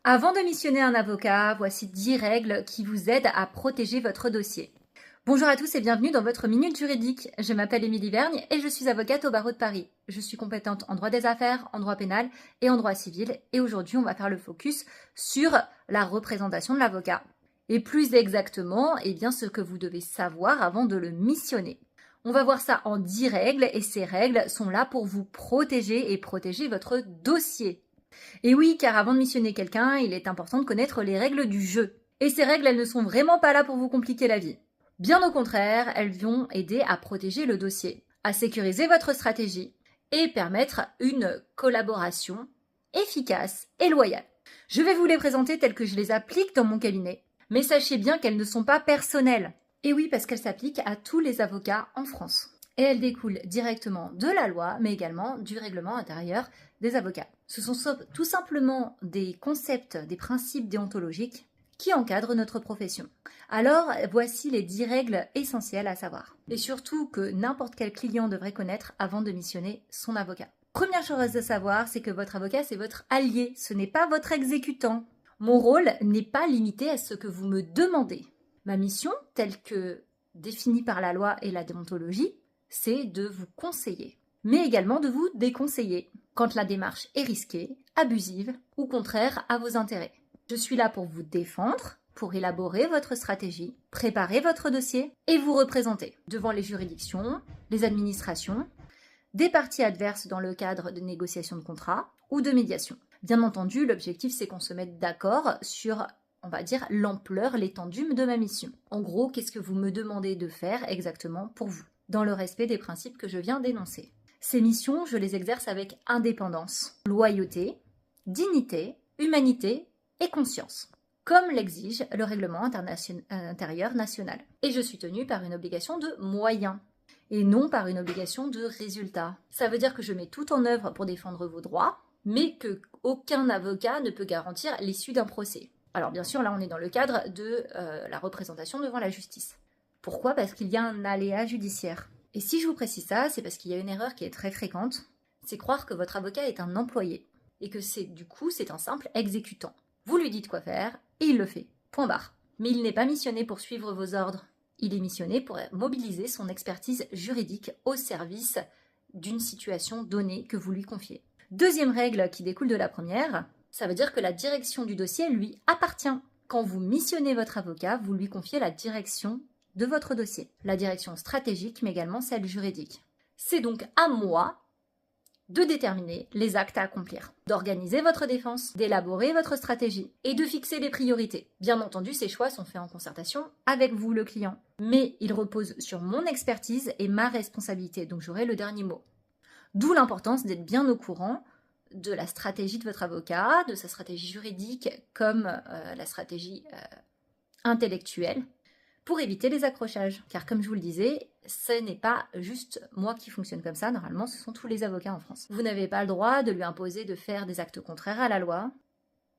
Avant de missionner un avocat, voici 10 règles qui vous aident à protéger votre dossier. Bonjour à tous et bienvenue dans votre Minute Juridique. Je m'appelle Émilie Vergne et je suis avocate au barreau de Paris. Je suis compétente en droit des affaires, en droit pénal et en droit civil. Et aujourd'hui, on va faire le focus sur la représentation de l'avocat. Et plus exactement, ce que vous devez savoir avant de le missionner. On va voir ça en 10 règles et ces règles sont là pour vous protéger et protéger votre dossier. Et oui, car avant de missionner quelqu'un, il est important de connaître les règles du jeu. Et ces règles, elles ne sont vraiment pas là pour vous compliquer la vie. Bien au contraire, elles vont aider à protéger le dossier, à sécuriser votre stratégie et permettre une collaboration efficace et loyale. Je vais vous les présenter telles que je les applique dans mon cabinet, mais sachez bien qu'elles ne sont pas personnelles. Et oui, parce qu'elles s'appliquent à tous les avocats en France. Et elles découlent directement de la loi, mais également du règlement intérieur des avocats. Ce sont tout simplement des concepts, des principes déontologiques qui encadrent notre profession. Alors, voici les 10 règles essentielles à savoir. Et surtout que n'importe quel client devrait connaître avant de missionner son avocat. Première chose à savoir, c'est que votre avocat, c'est votre allié, ce n'est pas votre exécutant. Mon rôle n'est pas limité à ce que vous me demandez. Ma mission, telle que définie par la loi et la déontologie, c'est de vous conseiller, mais également de vous déconseiller quand la démarche est risquée, abusive ou contraire à vos intérêts. Je suis là pour vous défendre, pour élaborer votre stratégie, préparer votre dossier et vous représenter devant les juridictions, les administrations, des parties adverses dans le cadre de négociation de contrat ou de médiation. Bien entendu, l'objectif c'est qu'on se mette d'accord sur, on va dire, l'ampleur, l'étendue de ma mission. En gros, qu'est-ce que vous me demandez de faire exactement pour vous, dans le respect des principes que je viens d'énoncer. Ces missions, je les exerce avec indépendance, loyauté, dignité, humanité et conscience, comme l'exige le règlement intérieur national. Et je suis tenue par une obligation de moyens, et non par une obligation de résultat. Ça veut dire que je mets tout en œuvre pour défendre vos droits, mais qu'aucun avocat ne peut garantir l'issue d'un procès. Alors bien sûr, là on est dans le cadre de la représentation devant la justice. Pourquoi ? Parce qu'il y a un aléa judiciaire. Et si je vous précise ça, c'est parce qu'il y a une erreur qui est très fréquente, c'est croire que votre avocat est un employé, et que c'est un simple exécutant. Vous lui dites quoi faire, et il le fait. Point barre. Mais il n'est pas missionné pour suivre vos ordres. Il est missionné pour mobiliser son expertise juridique au service d'une situation donnée que vous lui confiez. Deuxième règle qui découle de la première, ça veut dire que la direction du dossier lui appartient. Quand vous missionnez votre avocat, vous lui confiez la direction de votre dossier, la direction stratégique, mais également celle juridique. C'est donc à moi de déterminer les actes à accomplir, d'organiser votre défense, d'élaborer votre stratégie et de fixer les priorités. Bien entendu, ces choix sont faits en concertation avec vous, le client, mais ils reposent sur mon expertise et ma responsabilité, donc j'aurai le dernier mot. D'où l'importance d'être bien au courant de la stratégie de votre avocat, de sa stratégie juridique comme la stratégie intellectuelle, pour éviter les accrochages. Car comme je vous le disais, ce n'est pas juste moi qui fonctionne comme ça, normalement ce sont tous les avocats en France. Vous n'avez pas le droit de lui imposer de faire des actes contraires à la loi,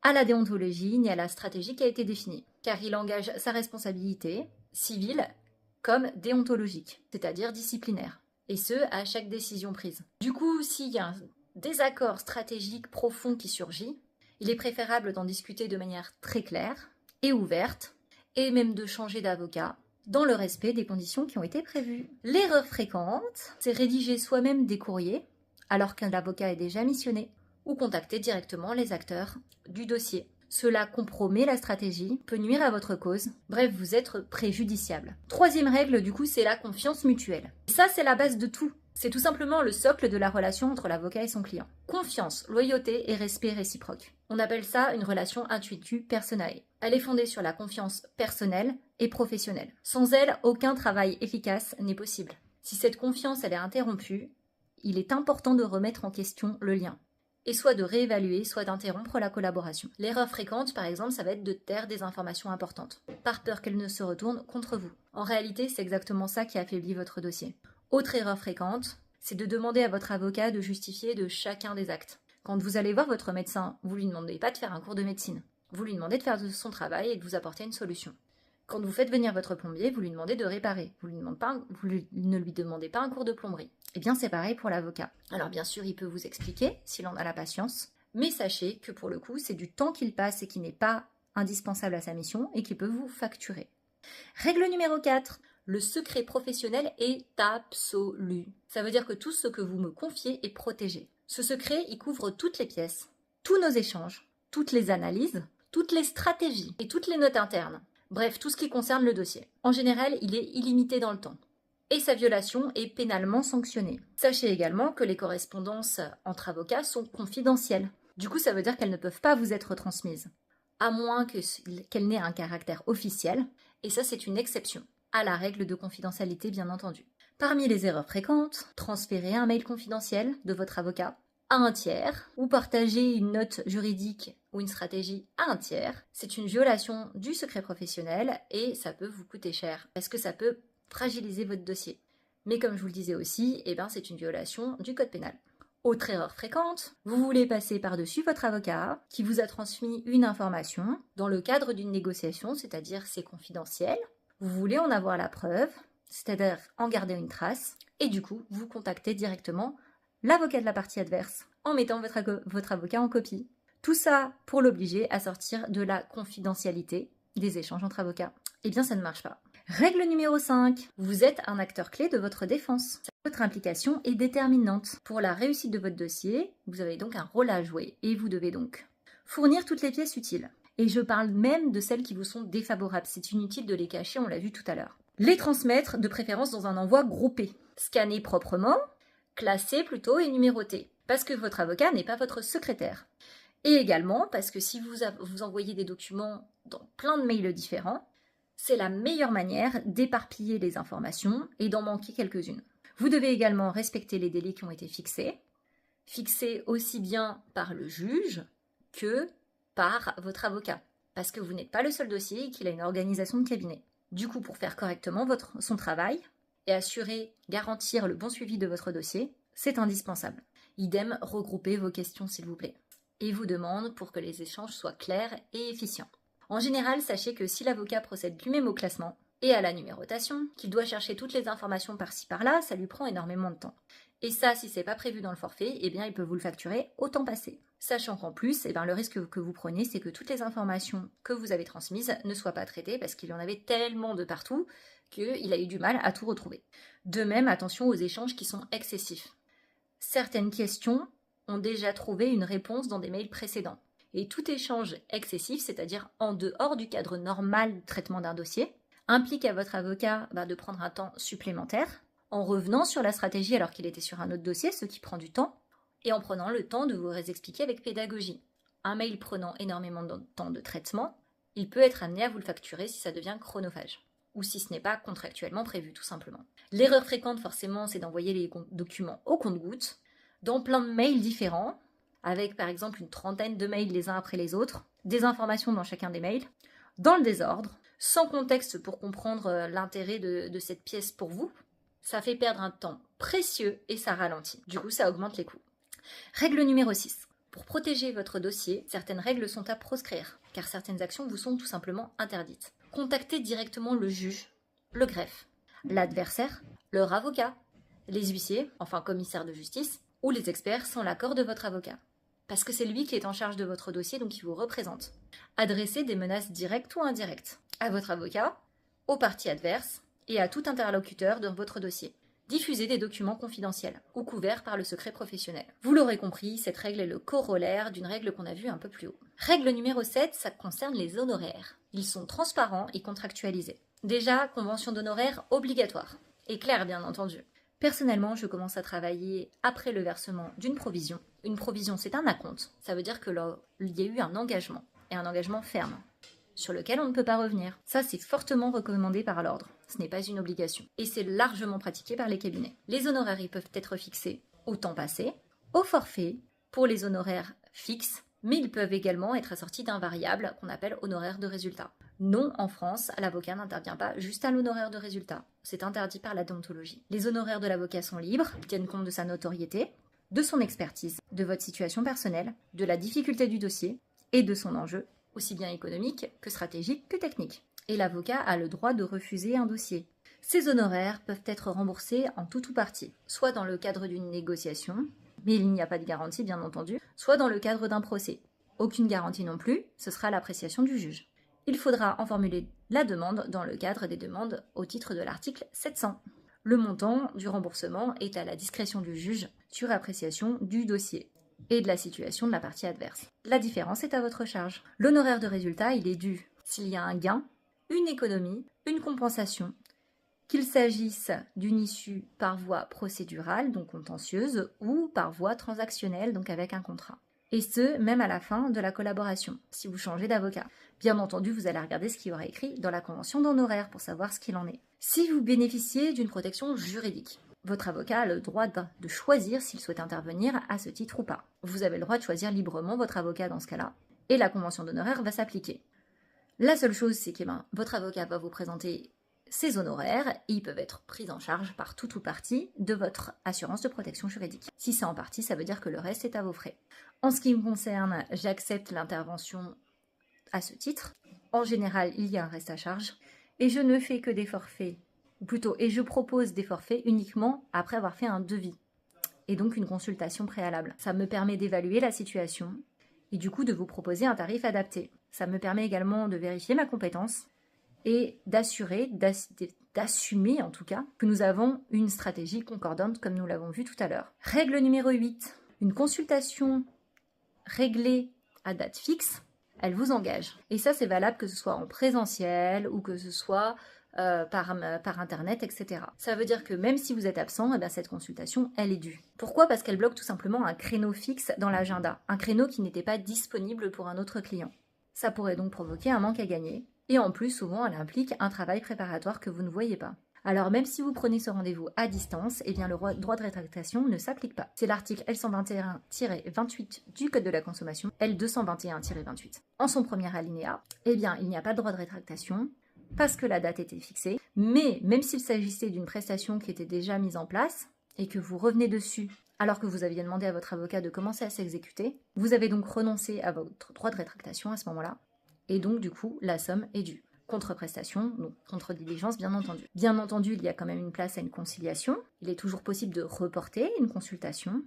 à la déontologie, ni à la stratégie qui a été définie, car il engage sa responsabilité civile comme déontologique, c'est-à-dire disciplinaire, et ce, à chaque décision prise. Du coup, s'il y a un désaccord stratégique profond qui surgit, il est préférable d'en discuter de manière très claire et ouverte, et même de changer d'avocat dans le respect des conditions qui ont été prévues. L'erreur fréquente, c'est rédiger soi-même des courriers alors qu'un avocat est déjà missionné ou contacter directement les acteurs du dossier. Cela compromet la stratégie, peut nuire à votre cause, bref, vous êtes préjudiciable. Troisième règle, du coup, c'est la confiance mutuelle. Ça, c'est la base de tout. C'est tout simplement le socle de la relation entre l'avocat et son client. Confiance, loyauté et respect réciproque. On appelle ça une relation intuitu personae. Elle est fondée sur la confiance personnelle et professionnelle. Sans elle, aucun travail efficace n'est possible. Si cette confiance elle est interrompue, il est important de remettre en question le lien. Et soit de réévaluer, soit d'interrompre la collaboration. L'erreur fréquente, par exemple, ça va être de taire des informations importantes, par peur qu'elles ne se retournent contre vous. En réalité, c'est exactement ça qui affaiblit votre dossier. Autre erreur fréquente, c'est de demander à votre avocat de justifier de chacun des actes. Quand vous allez voir votre médecin, vous lui demandez pas de faire un cours de médecine. Vous lui demandez de faire son travail et de vous apporter une solution. Quand vous faites venir votre plombier, vous lui demandez de réparer. Vous ne lui demandez pas un cours de plomberie. Eh bien, c'est pareil pour l'avocat. Alors bien sûr, il peut vous expliquer, s'il en a la patience, Mais sachez que pour le coup, c'est du temps qu'il passe et qui n'est pas indispensable à sa mission et qui peut vous facturer. Règle numéro 4. Le secret professionnel est absolu. Ça veut dire que tout ce que vous me confiez est protégé. Ce secret, il couvre toutes les pièces, tous nos échanges, toutes les analyses, toutes les stratégies et toutes les notes internes. Bref, tout ce qui concerne le dossier. En général, il est illimité dans le temps. Et sa violation est pénalement sanctionnée. Sachez également que les correspondances entre avocats sont confidentielles. Du coup, ça veut dire qu'elles ne peuvent pas vous être transmises, à moins qu'elles n'aient un caractère officiel, et ça c'est une exception à la règle de confidentialité bien entendu. Parmi les erreurs fréquentes, transférer un mail confidentiel de votre avocat à un tiers ou partager une note juridique ou une stratégie à un tiers, c'est une violation du secret professionnel et ça peut vous coûter cher parce que ça peut fragiliser votre dossier. Mais comme je vous le disais aussi, c'est une violation du code pénal. Autre erreur fréquente, vous voulez passer par-dessus votre avocat qui vous a transmis une information dans le cadre d'une négociation, c'est-à-dire c'est confidentiel. Vous voulez en avoir la preuve, c'est-à-dire en garder une trace, et du coup, vous contactez directement l'avocat de la partie adverse en mettant votre avocat en copie. Tout ça pour l'obliger à sortir de la confidentialité des échanges entre avocats. Eh bien, ça ne marche pas. Règle numéro 5. Vous êtes un acteur clé de votre défense. Votre implication est déterminante pour la réussite de votre dossier. Vous avez donc un rôle à jouer et vous devez donc fournir toutes les pièces utiles. Et je parle même de celles qui vous sont défavorables. C'est inutile de les cacher, on l'a vu tout à l'heure. Les transmettre de préférence dans un envoi groupé. Scanner proprement, classer plutôt et numéroter. Parce que votre avocat n'est pas votre secrétaire. Et également parce que si vous envoyez des documents dans plein de mails différents, c'est la meilleure manière d'éparpiller les informations et d'en manquer quelques-unes. Vous devez également respecter les délais qui ont été fixés aussi bien par le juge que par votre avocat, parce que vous n'êtes pas le seul dossier et qu'il a une organisation de cabinet. Du coup, pour faire correctement son travail et garantir le bon suivi de votre dossier, c'est indispensable. Idem, regroupez vos questions s'il vous plaît. Et vous demande pour que les échanges soient clairs et efficients. En général, sachez que si l'avocat procède lui-même au classement et à la numérotation, qu'il doit chercher toutes les informations par-ci par-là, ça lui prend énormément de temps. Et ça, si c'est pas prévu dans le forfait, il peut vous le facturer au temps passé. Sachant qu'en plus, le risque que vous prenez, c'est que toutes les informations que vous avez transmises ne soient pas traitées parce qu'il y en avait tellement de partout qu'il a eu du mal à tout retrouver. De même, attention aux échanges qui sont excessifs. Certaines questions ont déjà trouvé une réponse dans des mails précédents. Et tout échange excessif, c'est-à-dire en dehors du cadre normal de traitement d'un dossier, implique à votre avocat de prendre un temps supplémentaire en revenant sur la stratégie alors qu'il était sur un autre dossier, ce qui prend du temps, et en prenant le temps de vous expliquer avec pédagogie. Un mail prenant énormément de temps de traitement, il peut être amené à vous le facturer si ça devient chronophage, ou si ce n'est pas contractuellement prévu tout simplement. L'erreur fréquente forcément, c'est d'envoyer les documents au compte-gouttes, dans plein de mails différents, avec par exemple une trentaine de mails les uns après les autres, des informations dans chacun des mails, dans le désordre, sans contexte pour comprendre l'intérêt de cette pièce pour vous. Ça fait perdre un temps précieux et ça ralentit. Du coup, ça augmente les coûts. Règle numéro 6. Pour protéger votre dossier, certaines règles sont à proscrire, car certaines actions vous sont tout simplement interdites. Contactez directement le juge, le greffe, l'adversaire, leur avocat, les huissiers, enfin commissaires de justice, ou les experts sans l'accord de votre avocat. Parce que c'est lui qui est en charge de votre dossier, donc il vous représente. Adressez des menaces directes ou indirectes à votre avocat, aux parties adverses et à tout interlocuteur dans votre dossier. Diffusez des documents confidentiels ou couverts par le secret professionnel. Vous l'aurez compris, cette règle est le corollaire d'une règle qu'on a vue un peu plus haut. Règle numéro 7, ça concerne les honoraires. Ils sont transparents et contractualisés. Déjà, convention d'honoraires obligatoire. Et claire, bien entendu. Personnellement, je commence à travailler après le versement d'une provision. Une provision, c'est un acompte. Ça veut dire qu'il y a eu un engagement, et un engagement ferme, sur lequel on ne peut pas revenir. Ça, c'est fortement recommandé par l'ordre. Ce n'est pas une obligation. Et c'est largement pratiqué par les cabinets. Les honoraires, ils peuvent être fixés au temps passé, au forfait, pour les honoraires fixes, mais ils peuvent également être assortis d'un variable qu'on appelle honoraire de résultat. Non, en France, l'avocat n'intervient pas juste à l'honoraire de résultat. C'est interdit par la déontologie. Les honoraires de l'avocat sont libres, ils tiennent compte de sa notoriété, de son expertise, de votre situation personnelle, de la difficulté du dossier et de son enjeu, aussi bien économique que stratégique que technique. Et l'avocat a le droit de refuser un dossier. Ces honoraires peuvent être remboursés en tout ou partie, soit dans le cadre d'une négociation, mais il n'y a pas de garantie bien entendu, soit dans le cadre d'un procès. Aucune garantie non plus, ce sera l'appréciation du juge. Il faudra en formuler la demande dans le cadre des demandes au titre de l'article 700. Le montant du remboursement est à la discrétion du juge sur appréciation du dossier et de la situation de la partie adverse. La différence est à votre charge. L'honoraire de résultat, il est dû s'il y a un gain, une économie, une compensation, qu'il s'agisse d'une issue par voie procédurale, donc contentieuse, ou par voie transactionnelle, donc avec un contrat. Et ce, même à la fin de la collaboration, si vous changez d'avocat. Bien entendu, vous allez regarder ce qu'il y aura écrit dans la convention d'honoraires pour savoir ce qu'il en est. Si vous bénéficiez d'une protection juridique, votre avocat a le droit de choisir s'il souhaite intervenir à ce titre ou pas. Vous avez le droit de choisir librement votre avocat dans ce cas-là, et la convention d'honoraires va s'appliquer. La seule chose, c'est que votre avocat va vous présenter ses honoraires et ils peuvent être pris en charge par tout ou partie de votre assurance de protection juridique. Si c'est en partie, ça veut dire que le reste est à vos frais. En ce qui me concerne, j'accepte l'intervention à ce titre. En général, il y a un reste à charge et je ne fais que des forfaits, ou plutôt, et je propose des forfaits uniquement après avoir fait un devis et donc une consultation préalable. Ça me permet d'évaluer la situation et du coup de vous proposer un tarif adapté. Ça me permet également de vérifier ma compétence et d'assumer en tout cas que nous avons une stratégie concordante comme nous l'avons vu tout à l'heure. Règle numéro 8. Une consultation réglée à date fixe, elle vous engage. Et ça c'est valable que ce soit en présentiel ou que ce soit par internet, etc. Ça veut dire que même si vous êtes absent, cette consultation, elle est due. Pourquoi ? Parce qu'elle bloque tout simplement un créneau fixe dans l'agenda, un créneau qui n'était pas disponible pour un autre client. Ça pourrait donc provoquer un manque à gagner. Et en plus, souvent, elle implique un travail préparatoire que vous ne voyez pas. Alors, même si vous prenez ce rendez-vous à distance, le droit de rétractation ne s'applique pas. C'est l'article L121-28 du Code de la consommation, L221-28. En son premier alinéa, il n'y a pas de droit de rétractation parce que la date était fixée. Mais même s'il s'agissait d'une prestation qui était déjà mise en place et que vous revenez dessus alors que vous aviez demandé à votre avocat de commencer à s'exécuter, vous avez donc renoncé à votre droit de rétractation à ce moment-là. Et donc, du coup, la somme est due. Contre-prestation, donc contre-diligence, bien entendu. Bien entendu, il y a quand même une place à une conciliation. Il est toujours possible de reporter une consultation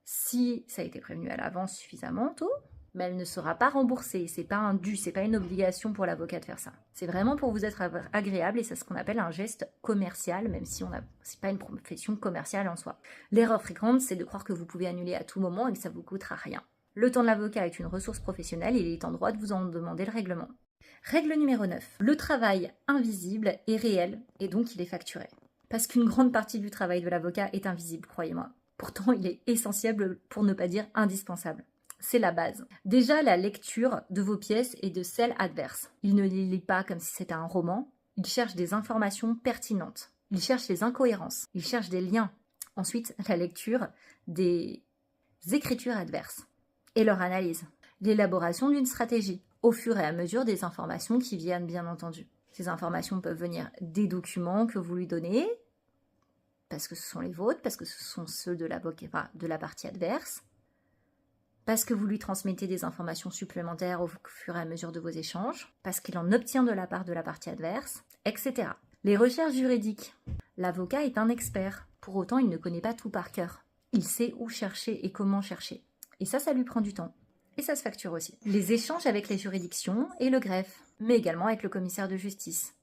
si ça a été prévenu à l'avance suffisamment tôt, mais elle ne sera pas remboursée. C'est pas un dû, c'est pas une obligation pour l'avocat de faire ça. C'est vraiment pour vous être agréable et c'est ce qu'on appelle un geste commercial, même si c'est pas une profession commerciale en soi. L'erreur fréquente, c'est de croire que vous pouvez annuler à tout moment et que ça vous coûtera rien. Le temps de l'avocat est une ressource professionnelle et il est en droit de vous en demander le règlement. Règle numéro 9. Le travail invisible est réel et donc il est facturé. Parce qu'une grande partie du travail de l'avocat est invisible, croyez-moi. Pourtant, il est essentiel pour ne pas dire indispensable. C'est la base. Déjà, la lecture de vos pièces et de celles adverses. Il ne les lit pas comme si c'était un roman. Il cherche des informations pertinentes. Il cherche les incohérences. Il cherche des liens. Ensuite, la lecture des écritures adverses et leur analyse. L'élaboration d'une stratégie au fur et à mesure des informations qui viennent, bien entendu. Ces informations peuvent venir des documents que vous lui donnez, parce que ce sont les vôtres, parce que ce sont ceux de l'avocat, de la partie adverse, parce que vous lui transmettez des informations supplémentaires au fur et à mesure de vos échanges, parce qu'il en obtient de la part de la partie adverse, etc. Les recherches juridiques. L'avocat est un expert. Pour autant, il ne connaît pas tout par cœur. Il sait où chercher et comment chercher. Et ça lui prend du temps. Et ça se facture aussi. Les échanges avec les juridictions et le greffe, mais également avec le commissaire de justice.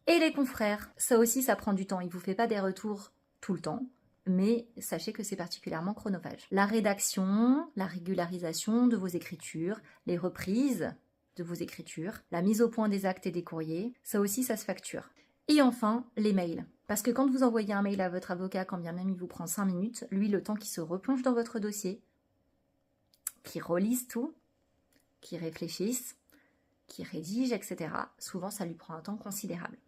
Et les confrères, ça aussi, ça prend du temps. Il ne vous fait pas des retours tout le temps, mais sachez que c'est particulièrement chronophage. La rédaction, la régularisation de vos écritures, les reprises de vos écritures, la mise au point des actes et des courriers, ça aussi, ça se facture. Et enfin, les mails. Parce que quand vous envoyez un mail à votre avocat, quand bien même il vous prend 5 minutes, lui, le temps qu'il se replonge dans votre dossier, qui relise tout, qui réfléchissent, qui rédigent, etc. Souvent, ça lui prend un temps considérable.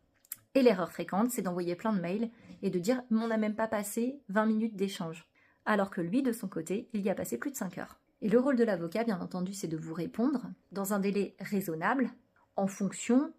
Et l'erreur fréquente, c'est d'envoyer plein de mails et de dire « on n'a même pas passé 20 minutes d'échange », alors que lui, de son côté, il y a passé plus de 5 heures. Et le rôle de l'avocat, bien entendu, c'est de vous répondre dans un délai raisonnable, en fonction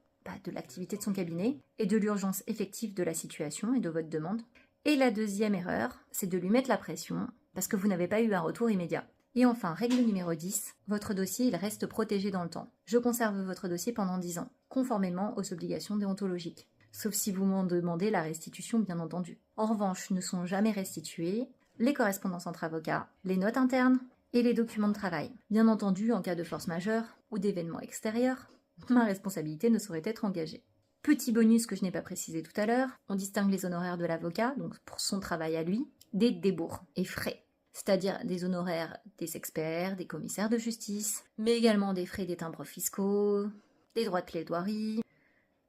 de l'activité de son cabinet et de l'urgence effective de la situation et de votre demande. Et la deuxième erreur, c'est de lui mettre la pression, parce que vous n'avez pas eu un retour immédiat. Et enfin, règle numéro 10, votre dossier il reste protégé dans le temps. Je conserve votre dossier pendant 10 ans, conformément aux obligations déontologiques. Sauf si vous m'en demandez la restitution, bien entendu. En revanche, ne sont jamais restitués les correspondances entre avocats, les notes internes et les documents de travail. Bien entendu, en cas de force majeure ou d'événements extérieurs, ma responsabilité ne saurait être engagée. Petit bonus que je n'ai pas précisé tout à l'heure, on distingue les honoraires de l'avocat, donc pour son travail à lui, des débours et frais, c'est-à-dire des honoraires des experts, des commissaires de justice, mais également des frais des timbres fiscaux, des droits de plaidoirie,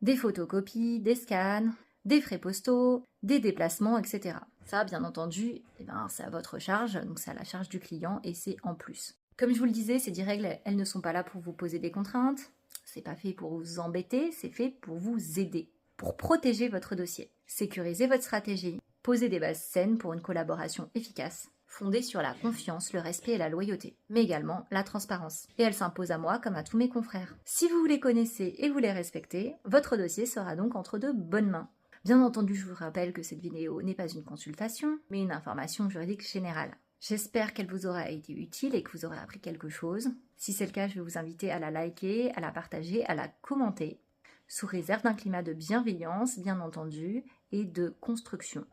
des photocopies, des scans, des frais postaux, des déplacements, etc. Ça, bien entendu, c'est à votre charge, donc c'est à la charge du client et c'est en plus. Comme je vous le disais, ces 10 règles, elles ne sont pas là pour vous poser des contraintes, c'est pas fait pour vous embêter, c'est fait pour vous aider, pour protéger votre dossier, sécuriser votre stratégie, poser des bases saines pour une collaboration efficace, fondée sur la confiance, le respect et la loyauté, mais également la transparence. Et elle s'impose à moi comme à tous mes confrères. Si vous les connaissez et vous les respectez, votre dossier sera donc entre de bonnes mains. Bien entendu, je vous rappelle que cette vidéo n'est pas une consultation, mais une information juridique générale. J'espère qu'elle vous aura été utile et que vous aurez appris quelque chose. Si c'est le cas, je vais vous inviter à la liker, à la partager, à la commenter, sous réserve d'un climat de bienveillance, bien entendu, et de construction.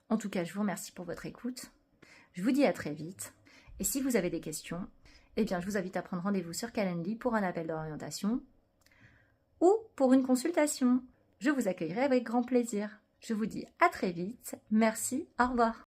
En tout cas, je vous remercie pour votre écoute. Je vous dis à très vite. Et si vous avez des questions, je vous invite à prendre rendez-vous sur Calendly pour un appel d'orientation ou pour une consultation. Je vous accueillerai avec grand plaisir. Je vous dis à très vite. Merci, au revoir.